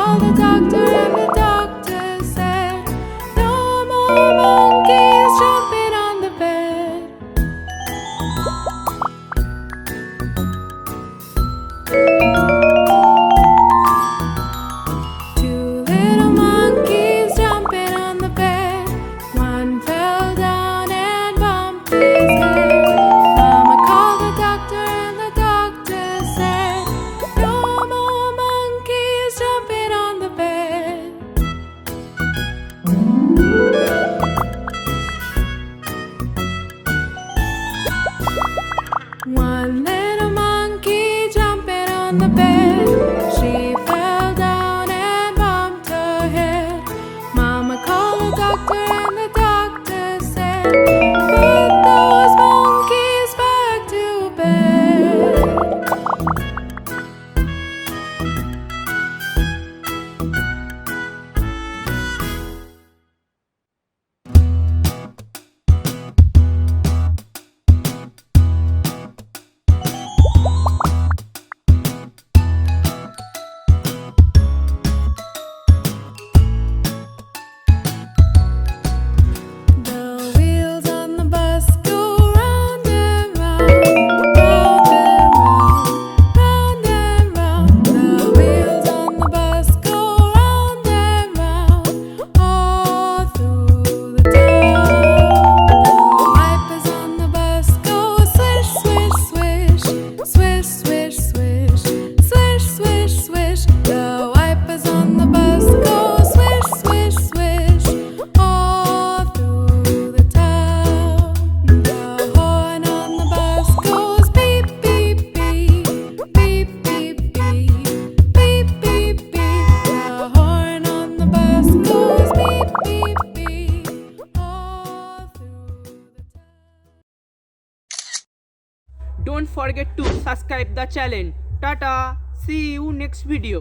called the doctor and the doctor said, no more monkeys jumping on the bed. Two little monkeys jumping on the bed. One fell down and bumped his head. Mama called the doctor and the doctor said, no more monkeys jumping on the bed. One little monkey jumping on the bed. She fell down and bumped her head. Mama called the doctor and the doctor said, put those monkeys back to bed. The wheels on the bus go round and round, round and round, round and round. The wheels on the bus go round and round, all through the town. The wipers on the bus go swish, swish, swish, swish, swish, swish, swish, swish, swish. The wipers on the bus go swish, swish, swish, all through the town. The horn on the bus goes beep, beep, beep, beep, beep, beep, beep, beep, beep. The horn on the bus goes beep, beep, beep, all through the town. Don't forget to subscribe the channel. Tata, see you next video.